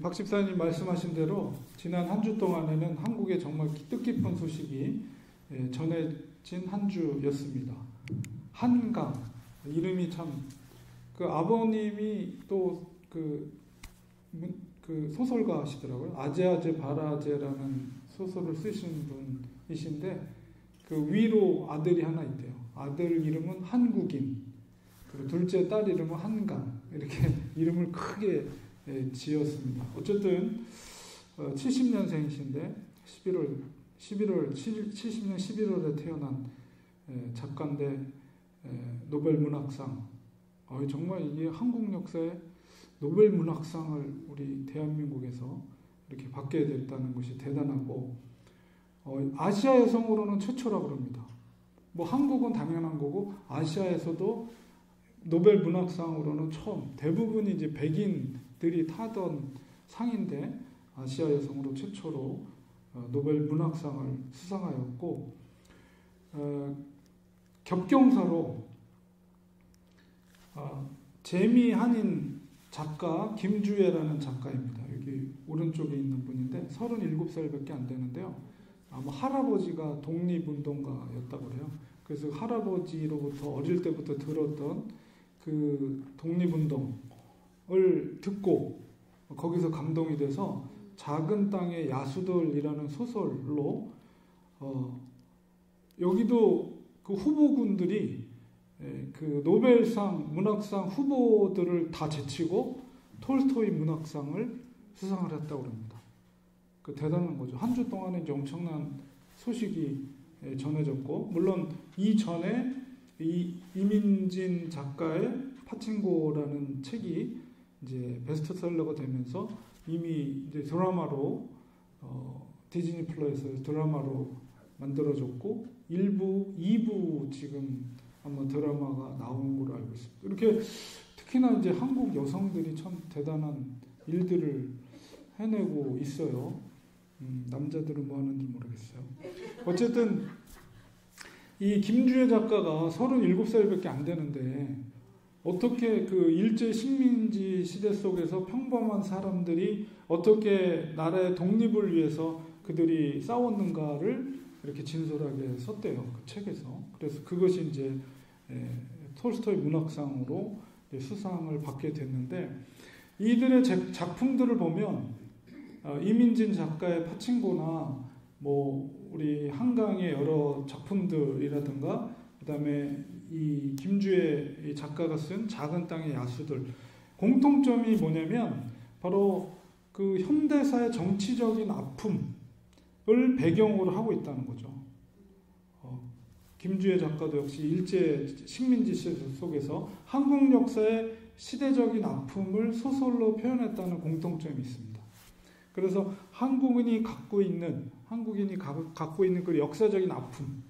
박 집사님 말씀하신 대로 지난 한 주 동안에는 한국에 정말 뜻깊은 소식이 전해진 한 주였습니다. 한강, 이름이 참, 그 아버님이 또 그 소설가시더라고요. 아제아제 바라제라는 소설을 쓰신 분이신데, 그 위로 아들이 하나 있대요. 아들 이름은 한국인, 그리고 둘째 딸 이름은 한강, 이렇게 이름을 크게 지었습니다. 어쨌든 70년생이신데 70년 11월에 태어난 작가인데 노벨 문학상, 정말 이게 한국 역사에 노벨 문학상을 우리 대한민국에서 이렇게 받게 됐다는 것이 대단하고, 아시아 여성으로는 최초라고 그럽니다. 뭐 한국은 당연한 거고 아시아에서도 노벨 문학상으로는 처음, 대부분이 이제 백인들이 타던 상인데 아시아 여성으로 최초로 노벨 문학상을 수상하였고, 겹경사로 재미 한인 작가 김주애라는 작가입니다. 여기 오른쪽에 있는 분인데 37살밖에 안 되는데요. 아마 할아버지가 독립운동가였다고 그래요. 그래서 할아버지로부터 어릴 때부터 들었던 그 독립운동을 듣고 거기서 감동이 돼서 작은 땅의 야수들이라는 소설로 여기도 그 후보군들이 그 노벨상 문학상 후보들을 다 제치고 톨스토이 문학상을 수상을 했다고 합니다. 그 대단한 거죠. 한 주 동안에 이제 엄청난 소식이 전해졌고, 물론 이전에 이 이민진 작가의 파친코라는 책이 이제 베스트셀러가 되면서 이미 이제 드라마로 디즈니 플러스에서 드라마로 만들어졌고 1부, 2부 지금 아마 드라마가 나온 걸로 알고 있습니다. 이렇게 특히나 이제 한국 여성들이 참 대단한 일들을 해내고 있어요. 남자들은 뭐 하는지 모르겠어요. 어쨌든 이 김주애 작가가 37살밖에 안 되는데 어떻게 그 일제 식민지 시대 속에서 평범한 사람들이 어떻게 나라의 독립을 위해서 그들이 싸웠는가를 이렇게 진솔하게 썼대요. 그 책에서. 그래서 그것이 이제 톨스토이 문학상으로 수상을 받게 됐는데, 이들의 작품들을 보면 이민진 작가의 파친코나 뭐 우리 한강의 여러 작품들이라든가 그다음에 이 김주애 작가가 쓴 작은 땅의 야수들, 공통점이 뭐냐면 바로 그 현대사의 정치적인 아픔을 배경으로 하고 있다는 거죠. 김주애 작가도 역시 일제 식민지 시대 속에서 한국 역사의 시대적인 아픔을 소설로 표현했다는 공통점이 있습니다. 그래서 한국인이 갖고 있는 그 역사적인 아픔,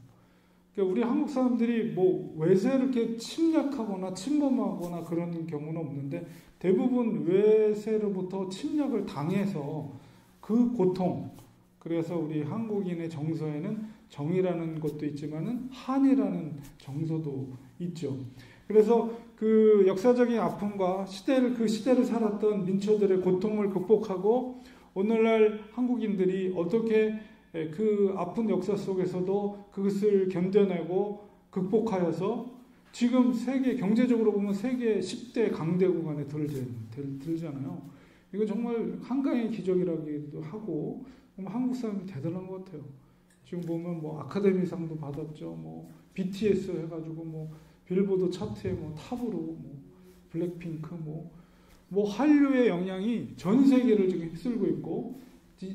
그러니까 우리 한국 사람들이 뭐 외세를 이렇게 침략하거나 침범하거나 그런 경우는 없는데 대부분 외세로부터 침략을 당해서 그 고통, 그래서 우리 한국인의 정서에는 정이라는 것도 있지만은 한이라는 정서도 있죠. 그래서 그 역사적인 아픔과 그 시대를 살았던 민초들의 고통을 극복하고 오늘날 한국인들이 어떻게 그 아픈 역사 속에서도 그것을 견뎌내고 극복하여서 지금 세계, 경제적으로 보면 세계 10대 강대국 안에 들잖아요. 이거 정말 한강의 기적이라기도 하고 한국 사람이 대단한 것 같아요. 지금 보면 뭐 아카데미상도 받았죠. 뭐 BTS 해가지고 뭐 빌보드 차트에 뭐 탑으로 뭐 블랙핑크 뭐 한류의 영향이 전 세계를 지금 휩쓸고 있고,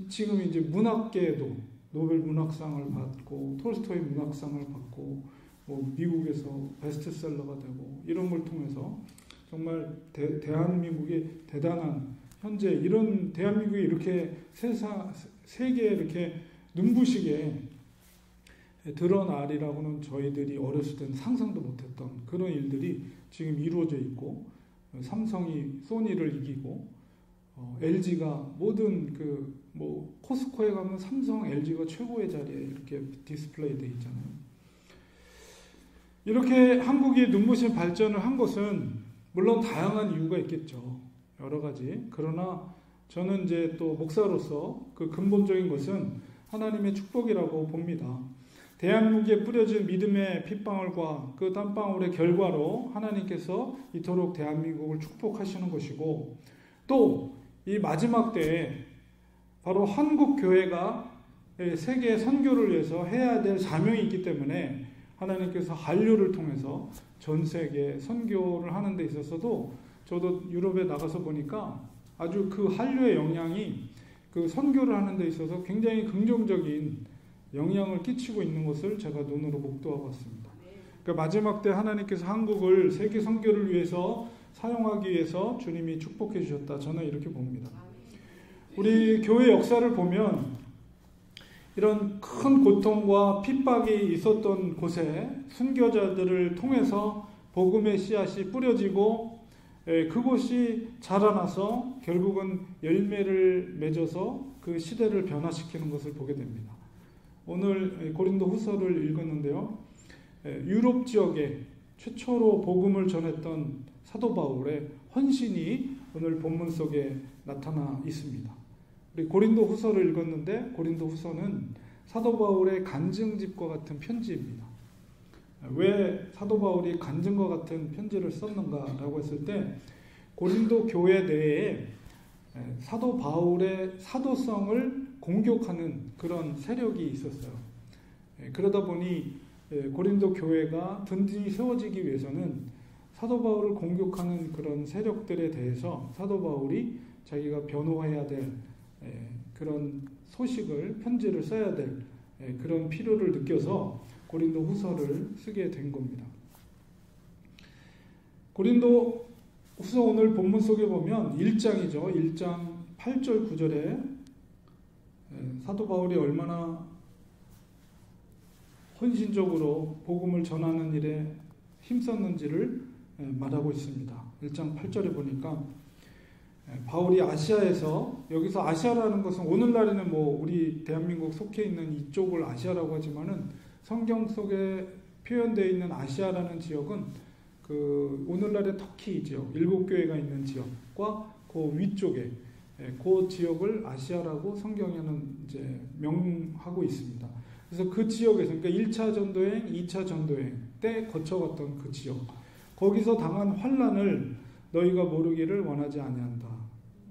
지금 이제 문학계에도 노벨 문학상을 받고 톨스토이 문학상을 받고 뭐 미국에서 베스트셀러가 되고 이런 걸 통해서 정말 대한민국이 대단한, 현재 이런 대한민국이 이렇게 세계에 이렇게 눈부시게 드러나리라고는 저희들이 어렸을 때는 상상도 못했던 그런 일들이 지금 이루어져 있고, 삼성이 소니를 이기고 LG가 모든 뭐 코스코에 가면 삼성, LG가 최고의 자리에 이렇게 디스플레이 돼 있잖아요. 이렇게 한국이 눈부신 발전을 한 것은 물론 다양한 이유가 있겠죠. 여러 가지. 그러나 저는 이제 또 목사로서 그 근본적인 것은 하나님의 축복이라고 봅니다. 대한민국에 뿌려진 믿음의 핏방울과 그 땀방울의 결과로 하나님께서 이토록 대한민국을 축복하시는 것이고, 또 이 마지막 때에 바로 한국 교회가 세계 선교를 위해서 해야 될 사명이 있기 때문에 하나님께서 한류를 통해서 전 세계 선교를 하는 데 있어서도, 저도 유럽에 나가서 보니까 아주 그 한류의 영향이 그 선교를 하는 데 있어서 굉장히 긍정적인 영향을 끼치고 있는 것을 제가 눈으로 목도하고 왔습니다. 그러니까 마지막 때 하나님께서 한국을 세계 선교를 위해서 사용하기 위해서 주님이 축복해 주셨다. 저는 이렇게 봅니다. 우리 교회 역사를 보면 이런 큰 고통과 핍박이 있었던 곳에 순교자들을 통해서 복음의 씨앗이 뿌려지고 그곳이 자라나서 결국은 열매를 맺어서 그 시대를 변화시키는 것을 보게 됩니다. 오늘 고린도 후서를 읽었는데요. 유럽 지역에 최초로 복음을 전했던 사도 바울의 헌신이 오늘 본문 속에 나타나 있습니다. 우리 고린도 후서를 읽었는데 고린도 후서는 사도 바울의 간증집과 같은 편지입니다. 왜 사도 바울이 간증과 같은 편지를 썼는가라고 했을 때, 고린도 교회 내에 사도 바울의 사도성을 공격하는 그런 세력이 있었어요. 그러다 보니 고린도 교회가 든든히 세워지기 위해서는 사도 바울을 공격하는 그런 세력들에 대해서 사도 바울이 자기가 변호해야 될 그런 소식을, 편지를 써야 될 그런 필요를 느껴서 고린도 후서를 쓰게 된 겁니다. 고린도 후서 오늘 본문 속에 보면 1장이죠. 1장 8절 9절에 사도 바울이 얼마나 헌신적으로 복음을 전하는 일에 힘썼는지를 말하고 있습니다. 1장 8절에 보니까 바울이 아시아에서, 여기서 아시아라는 것은 오늘날에는 뭐 우리 대한민국 속해 있는 이쪽을 아시아라고 하지만은 성경 속에 표현되어 있는 아시아라는 지역은 그 오늘날의 터키 지역, 7교회가 있는 지역과 그 위쪽에 그 지역을 아시아라고 성경에는 이제 명하고 있습니다. 그래서 그 지역에서, 그러니까 1차 전도행, 2차 전도행 때 거쳐갔던 그 지역, 거기서 당한 환난을 너희가 모르기를 원하지 아니한다.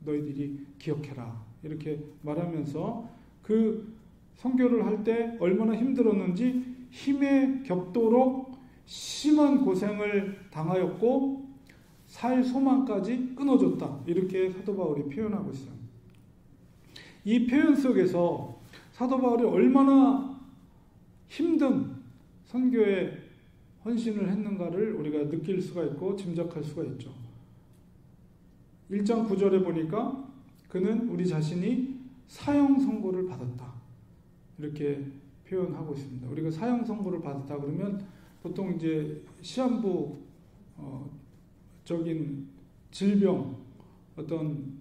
너희들이 기억해라. 이렇게 말하면서 그 선교를 할 때 얼마나 힘들었는지, 힘에 겹도록 심한 고생을 당하였고 살 소망까지 끊어졌다. 이렇게 사도 바울이 표현하고 있어요. 이 표현 속에서 사도 바울이 얼마나 힘든 선교에 헌신을 했는가를 우리가 느낄 수가 있고 짐작할 수가 있죠. 1장 9절에 보니까 그는 우리 자신이 사형 선고를 받았다. 이렇게 표현하고 있습니다. 우리가 사형 선고를 받았다 그러면 보통 이제 시한부 적인 질병, 어떤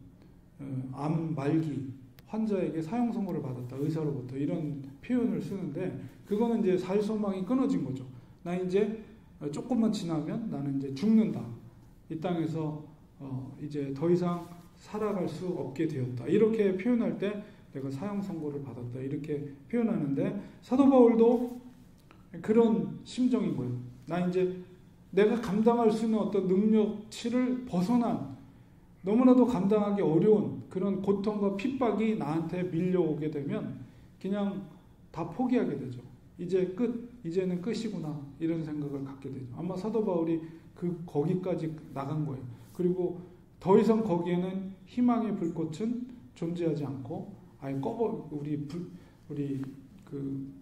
암 말기 환자에게 사형 선고를 받았다. 의사로부터 이런 표현을 쓰는데, 그거는 이제 살 소망이 끊어진 거죠. 나 이제 조금만 지나면 나는 이제 죽는다. 이 땅에서 이제 더 이상 살아갈 수 없게 되었다. 이렇게 표현할 때 내가 사형 선고를 받았다. 이렇게 표현하는데, 사도 바울도 그런 심정인 거예요. 나 이제 내가 감당할 수 있는 어떤 능력치를 벗어난, 너무나도 감당하기 어려운 그런 고통과 핍박이 나한테 밀려오게 되면 그냥 다 포기하게 되죠. 이제 이제는 끝이구나, 이런 생각을 갖게 되죠. 아마 사도 바울이 거기까지 나간 거예요. 그리고 더 이상 거기에는 희망의 불꽃은 존재하지 않고 아예 우리 그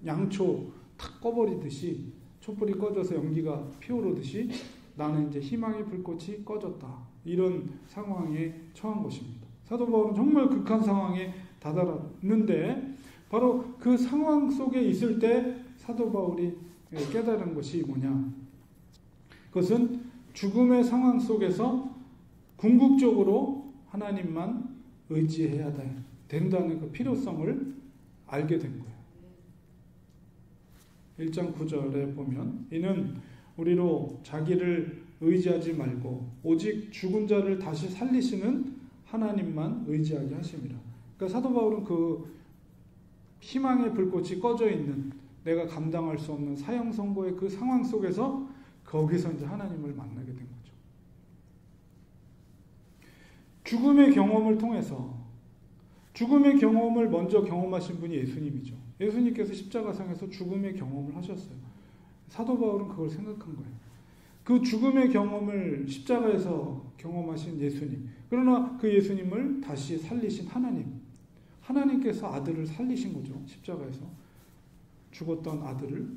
양초 탁 꺼버리듯이, 촛불이 꺼져서 연기가 피어오르듯이 나는 이제 희망의 불꽃이 꺼졌다. 이런 상황에 처한 것입니다. 사도 바울은 정말 극한 상황에 다다랐는데, 바로 그 상황 속에 있을 때 사도 바울이 깨달은 것이 뭐냐? 그것은 죽음의 상황 속에서 궁극적으로 하나님만 의지해야 된다는 그 필요성을 알게 된 거예요. 1장 9절에 보면 이는 우리로 자기를 의지하지 말고 오직 죽은 자를 다시 살리시는 하나님만 의지하게 하심이라. 그러니까 사도 바울은 그 희망의 불꽃이 꺼져 있는 내가 감당할 수 없는 사형 선고의 그 상황 속에서 거기서 이제 하나님을 만나게 된 거죠. 죽음의 경험을 통해서 죽음의 경험을 먼저 경험하신 분이 예수님이죠. 예수님께서 십자가상에서 죽음의 경험을 하셨어요. 사도 바울은 그걸 생각한 거예요. 그 죽음의 경험을 십자가에서 경험하신 예수님. 그러나 그 예수님을 다시 살리신 하나님. 하나님께서 아들을 살리신 거죠. 십자가에서. 죽었던 아들을.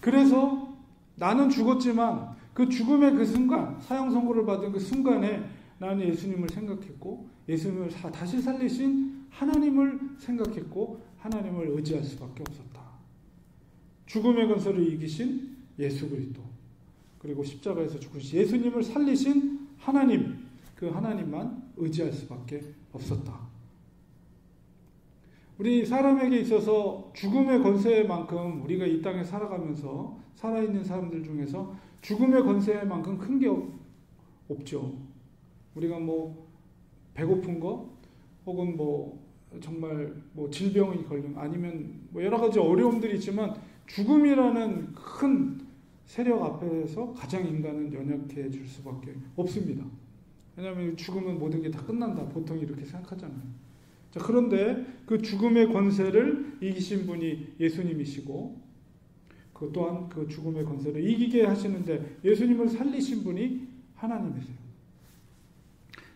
그래서 나는 죽었지만 그 죽음의 그 순간, 사형 선고를 받은 그 순간에 나는 예수님을 생각했고 예수님을 다시 살리신 하나님을 생각했고 하나님을 의지할 수밖에 없었다. 죽음의 권세를 이기신 예수 그리스도, 그리고 십자가에서 죽으신 예수님을 살리신 하나님, 그 하나님만 의지할 수밖에 없었다. 우리 사람에게 있어서 죽음의 권세만큼 우리가 이 땅에 살아가면서 살아있는 사람들 중에서 죽음의 권세만큼 큰 게 없죠. 우리가 뭐 배고픈 거 혹은 뭐 정말 뭐 질병이 걸린 아니면 뭐 여러 가지 어려움들이 있지만 죽음이라는 큰 세력 앞에서 가장 인간은 연약해 질 수밖에 없습니다. 왜냐하면 죽으면 모든 게 다 끝난다. 보통 이렇게 생각하잖아요. 자, 그런데 그 죽음의 권세를 이기신 분이 예수님이시고 그 또한 그 죽음의 권세를 이기게 하시는데 예수님을 살리신 분이 하나님이세요.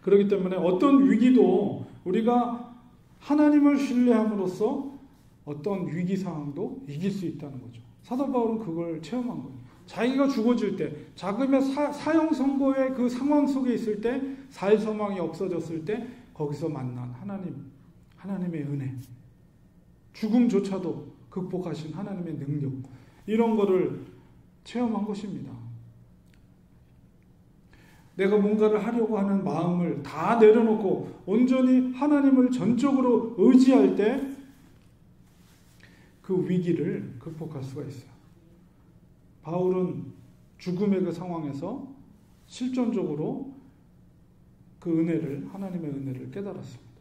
그렇기 때문에 어떤 위기도 우리가 하나님을 신뢰함으로써 어떤 위기 상황도 이길 수 있다는 거죠. 사도 바울은 그걸 체험한 거예요. 자기가 죽어질 때, 자금의 사형 선고의 그 상황 속에 있을 때, 살 소망이 없어졌을 때 거기서 만난 하나님의 은혜, 죽음조차도 극복하신 하나님의 능력, 이런 거를 체험한 것입니다. 내가 뭔가를 하려고 하는 마음을 다 내려놓고 온전히 하나님을 전적으로 의지할 때 그 위기를 극복할 수가 있어요. 바울은 죽음의 그 상황에서 실존적으로 그 은혜를, 하나님의 은혜를 깨달았습니다.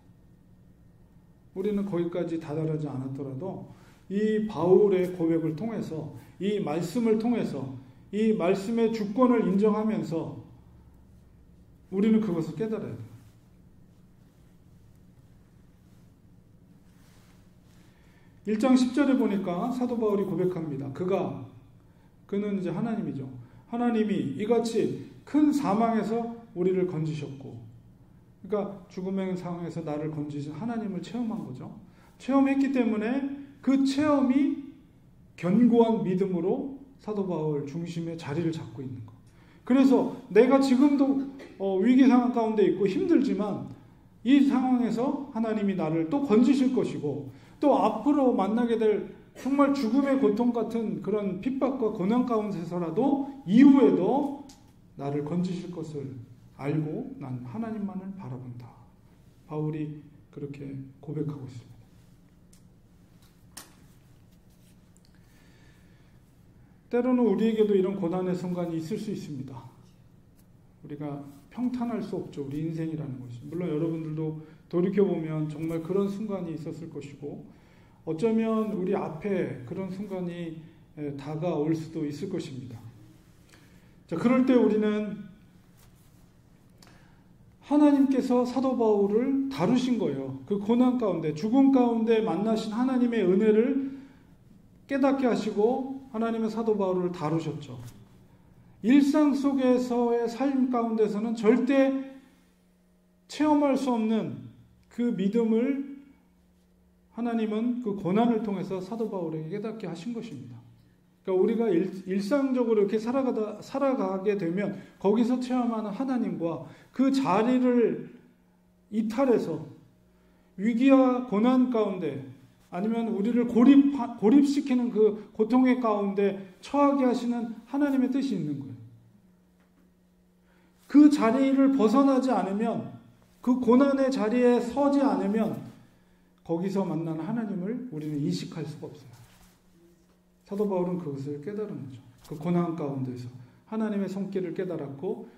우리는 거기까지 다다르지 않았더라도 이 바울의 고백을 통해서, 이 말씀을 통해서, 이 말씀의 주권을 인정하면서 우리는 그것을 깨달아야 돼요. 1장 10절에 보니까 사도 바울이 고백합니다. 그는 이제 하나님이죠. 하나님이 이같이 큰 사망에서 우리를 건지셨고, 그러니까 죽음의 상황에서 나를 건지신 하나님을 체험한 거죠. 체험했기 때문에 그 체험이 견고한 믿음으로 사도 바울 중심에 자리를 잡고 있는 거. 그래서 내가 지금도 위기 상황 가운데 있고 힘들지만 이 상황에서 하나님이 나를 또 건지실 것이고 또 앞으로 만나게 될 정말 죽음의 고통 같은 그런 핍박과 고난 가운데서라도 이후에도 나를 건지실 것을 알고 난 하나님만을 바라본다. 바울이 그렇게 고백하고 있습니다. 때로는 우리에게도 이런 고난의 순간이 있을 수 있습니다. 우리가 평탄할 수 없죠. 우리 인생이라는 것이. 물론 여러분들도 돌이켜보면 정말 그런 순간이 있었을 것이고 어쩌면 우리 앞에 그런 순간이 다가올 수도 있을 것입니다. 자, 그럴 때 우리는 하나님께서 사도 바울을 다루신 거예요. 그 고난 가운데, 죽음 가운데 만나신 하나님의 은혜를 깨닫게 하시고 하나님의 사도 바울을 다루셨죠. 일상 속에서의 삶 가운데서는 절대 체험할 수 없는 그 믿음을 하나님은 그 고난을 통해서 사도 바울에게 깨닫게 하신 것입니다. 그러니까 우리가 일상적으로 이렇게 살아가게 되면 거기서 체험하는 하나님과 그 자리를 이탈해서 위기와 고난 가운데 아니면 우리를 고립시키는 그 고통의 가운데 처하게 하시는 하나님의 뜻이 있는 거예요. 그 자리를 벗어나지 않으면, 그 고난의 자리에 서지 않으면 거기서 만나는 하나님을 우리는 인식할 수가 없어요. 사도 바울은 그것을 깨달은 거죠. 그 고난 가운데서 하나님의 손길을 깨달았고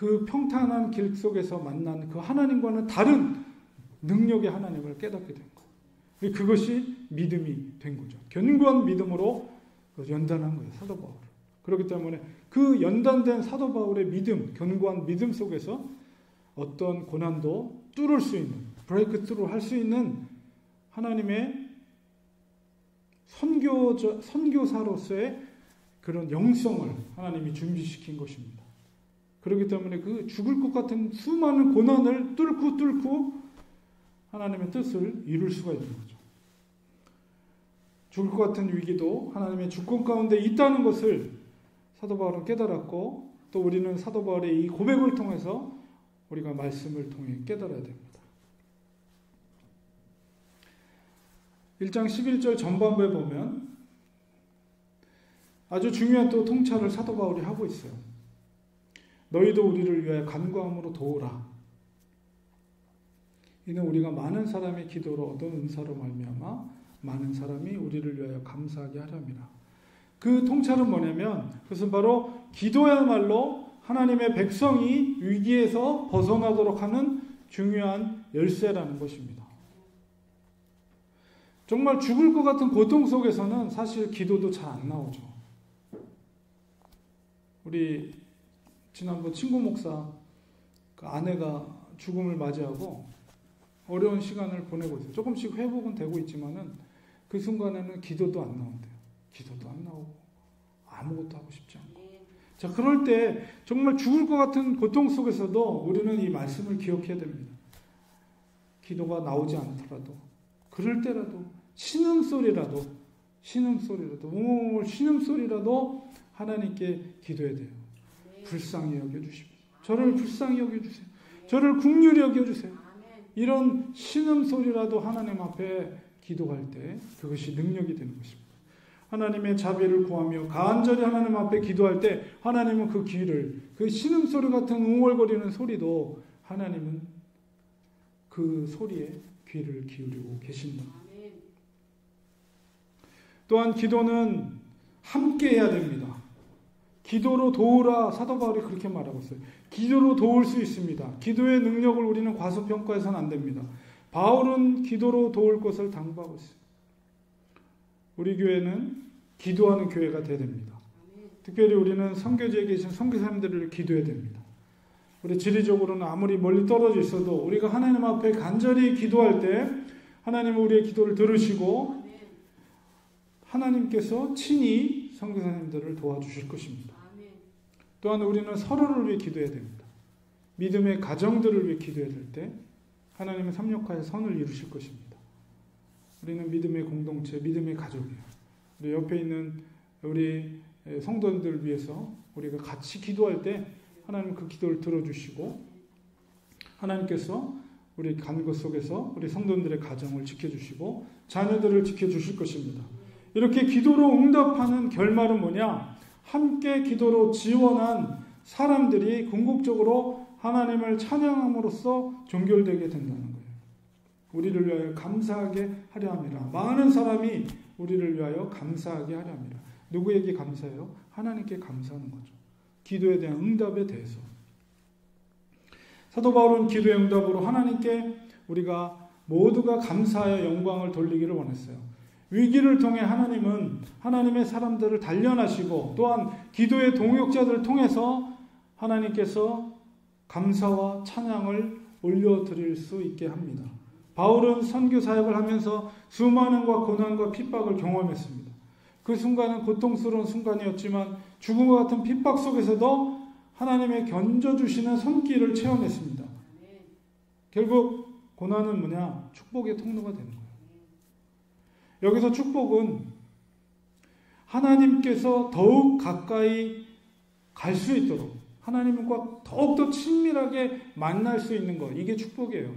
그 평탄한 길 속에서 만난 그 하나님과는 다른 능력의 하나님을 깨닫게 된 거예요. 그것이 믿음이 된 거죠. 견고한 믿음으로 연단한 거예요, 사도 바울을. 그렇기 때문에 그 연단된 사도 바울의 믿음, 견고한 믿음 속에서 어떤 고난도 뚫을 수 있는, 브레이크 트루 할 수 있는 하나님의 선교사로서의 그런 영성을 하나님이 준비시킨 것입니다. 그렇기 때문에 그 죽을 것 같은 수많은 고난을 뚫고 하나님의 뜻을 이룰 수가 있는 거죠. 죽을 것 같은 위기도 하나님의 주권 가운데 있다는 것을 사도 바울은 깨달았고, 또 우리는 사도 바울의 이 고백을 통해서 우리가 말씀을 통해 깨달아야 됩니다. 1장 11절 전반부에 보면 아주 중요한 또 통찰을 사도 바울이 하고 있어요. 너희도 우리를 위하여 간구함으로 도우라. 이는 우리가 많은 사람의 기도로 얻은 은사로 말미암아 많은 사람이 우리를 위하여 감사하게 하렵니다. 그 통찰은 뭐냐면 그것은 바로 기도야말로 하나님의 백성이 위기에서 벗어나도록 하는 중요한 열쇠라는 것입니다. 정말 죽을 것 같은 고통 속에서는 사실 기도도 잘 안 나오죠. 우리 지난번 친구 목사 그 아내가 죽음을 맞이하고 어려운 시간을 보내고 있어요. 조금씩 회복은 되고 있지만은 그 순간에는 기도도 안 나온대요. 기도도 안 나오고 아무것도 하고 싶지 않고. 자, 그럴 때 정말 죽을 것 같은 고통 속에서도 우리는 이 말씀을 기억해야 됩니다. 기도가 나오지 않더라도 그럴 때라도 신음소리라도 하나님께 기도해야 돼요. 불쌍히 여겨주십시오. 저를 불쌍히 여겨주세요. 저를 긍휼히 여겨주세요. 이런 신음소리라도 하나님 앞에 기도할 때 그것이 능력이 되는 것입니다. 하나님의 자비를 구하며 간절히 하나님 앞에 기도할 때 하나님은 그 귀를, 그 신음소리 같은 웅얼거리는 소리도 하나님은 그 소리에 귀를 기울이고 계신다. 또한 기도는 함께 해야 됩니다. 기도로 도우라, 사도 바울이 그렇게 말하고 있어요. 기도로 도울 수 있습니다. 기도의 능력을 우리는 과소평가해서는 안 됩니다. 바울은 기도로 도울 것을 당부하고 있어요. 우리 교회는 기도하는 교회가 되어야 됩니다. 특별히 우리는 선교지에 계신 선교사님들을 기도해야 됩니다. 우리 지리적으로는 아무리 멀리 떨어져 있어도 우리가 하나님 앞에 간절히 기도할 때 하나님은 우리의 기도를 들으시고 하나님께서 친히 선교사님들을 도와주실 것입니다. 또한 우리는 서로를 위해 기도해야 됩니다. 믿음의 가정들을 위해 기도해야 될 때 하나님은 삼력하여 선을 이루실 것입니다. 우리는 믿음의 공동체, 믿음의 가족이에요. 우리 옆에 있는 우리 성도님들을 위해서 우리가 같이 기도할 때 하나님 그 기도를 들어주시고 하나님께서 우리 간구 속에서 우리 성도님들의 가정을 지켜주시고 자녀들을 지켜주실 것입니다. 이렇게 기도로 응답하는 결말은 뭐냐? 함께 기도로 지원한 사람들이 궁극적으로 하나님을 찬양함으로써 종결되게 된다는 거예요. 우리를 위하여 감사하게 하려 함이라. 많은 사람이 우리를 위하여 감사하게 하려 함이라. 누구에게 감사해요? 하나님께 감사하는 거죠. 기도에 대한 응답에 대해서. 사도 바울은 기도의 응답으로 하나님께 우리가 모두가 감사하여 영광을 돌리기를 원했어요. 위기를 통해 하나님은 하나님의 사람들을 단련하시고 또한 기도의 동역자들을 통해서 하나님께서 감사와 찬양을 올려드릴 수 있게 합니다. 바울은 선교 사역을 하면서 수많은과 고난과 핍박을 경험했습니다. 그 순간은 고통스러운 순간이었지만 죽음과 같은 핍박 속에서도 하나님의 견져주시는 손길을 체험했습니다. 결국 고난은 뭐냐? 축복의 통로가 되는 거예요. 여기서 축복은 하나님께서 더욱 가까이 갈 수 있도록 하나님과 더욱더 친밀하게 만날 수 있는 것, 이게 축복이에요.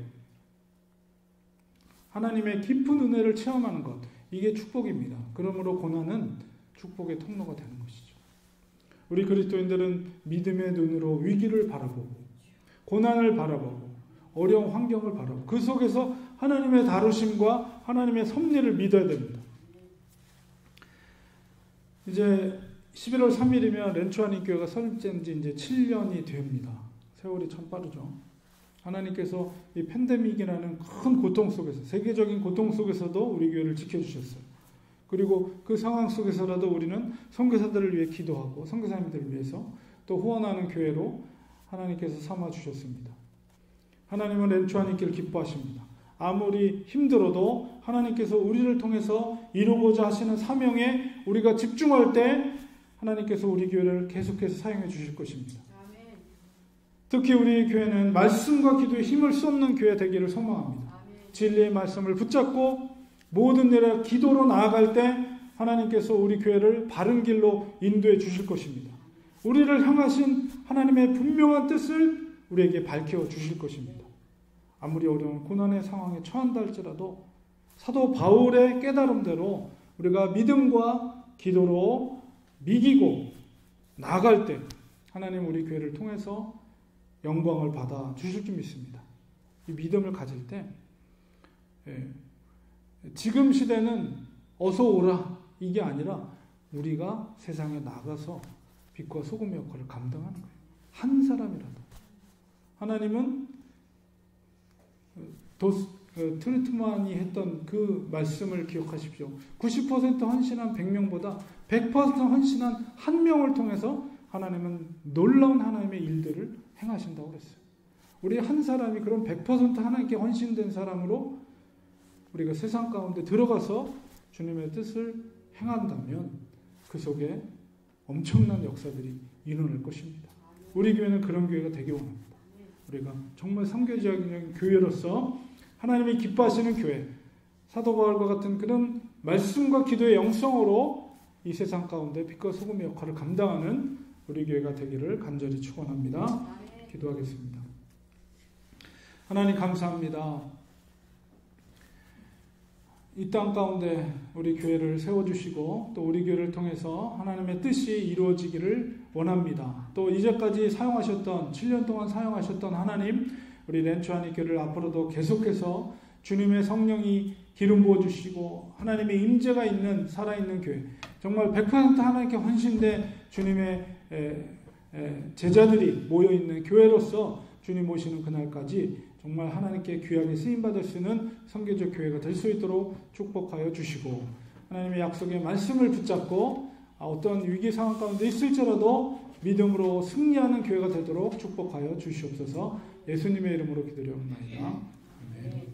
하나님의 깊은 은혜를 체험하는 것, 이게 축복입니다. 그러므로 고난은 축복의 통로가 되는 것이죠. 우리 그리스도인들은 믿음의 눈으로 위기를 바라보고 고난을 바라보고 어려운 환경을 바라보고 그 속에서 하나님의 다루심과 하나님의 섭리를 믿어야 됩니다. 이제 11월 3일이면 렌초아님 교회가 설립된 지 이제 7년이 됩니다. 세월이 참 빠르죠. 하나님께서 이 팬데믹이라는 큰 고통 속에서, 세계적인 고통 속에서도 우리 교회를 지켜주셨어요. 그리고 그 상황 속에서라도 우리는 선교사들을 위해 기도하고 선교사님들을 위해서 또 후원하는 교회로 하나님께서 삼아주셨습니다. 하나님은 렌추안이 있기를 기뻐하십니다. 아무리 힘들어도 하나님께서 우리를 통해서 이루고자 하시는 사명에 우리가 집중할 때 하나님께서 우리 교회를 계속해서 사용해 주실 것입니다. 특히 우리 교회는 말씀과 기도에 힘을 쏟는 교회 되기를 소망합니다. 진리의 말씀을 붙잡고 모든 일에 기도로 나아갈 때 하나님께서 우리 교회를 바른 길로 인도해 주실 것입니다. 우리를 향하신 하나님의 분명한 뜻을 우리에게 밝혀 주실 것입니다. 아무리 어려운 고난의 상황에 처한다 할지라도 사도 바울의 깨달음대로 우리가 믿음과 기도로 미기고 나아갈 때 하나님 우리 교회를 통해서 영광을 받아 주실 줄 믿습니다. 이 믿음을 가질 때 지금 시대는 어서 오라 이게 아니라 우리가 세상에 나가서 빛과 소금의 역할을 감당하는 거예요. 한 사람이라도. 하나님은 트리트만이 했던 그 말씀을 기억하십시오. 90% 헌신한 100명보다 100% 헌신한 한 명을 통해서 하나님은 놀라운 하나님의 일들을 행하신다고 그랬어요. 우리 한 사람이 그런 100% 하나님께 헌신된 사람으로 우리가 세상 가운데 들어가서 주님의 뜻을 행한다면 그 속에 엄청난 역사들이 일어날 것입니다. 우리 교회는 그런 교회가 되기 원합니다. 우리가 정말 선교적인 교회로서 하나님이 기뻐하시는 교회, 사도 바울과 같은 그런 말씀과 기도의 영성으로 이 세상 가운데 빛과 소금의 역할을 감당하는 우리 교회가 되기를 간절히 축원합니다. 기도하겠습니다. 하나님 감사합니다. 이 땅 가운데 우리 교회를 세워주시고 또 우리 교회를 통해서 하나님의 뜻이 이루어지기를 원합니다. 또 이제까지 사용하셨던 7년 동안 사용하셨던 하나님 우리 렌추안이 교회를 앞으로도 계속해서 주님의 성령이 기름 부어주시고 하나님의 임재가 있는 살아있는 교회 정말 100% 하나님께 헌신된 주님의 제자들이 모여있는 교회로서 주님 오시는 그날까지 정말 하나님께 귀하게 쓰임받을 수 있는 선교적 교회가 될 수 있도록 축복하여 주시고 하나님의 약속의 말씀을 붙잡고 어떤 위기 상황 가운데 있을지라도 믿음으로 승리하는 교회가 되도록 축복하여 주시옵소서. 예수님의 이름으로 기도드리옵나이다. 아멘.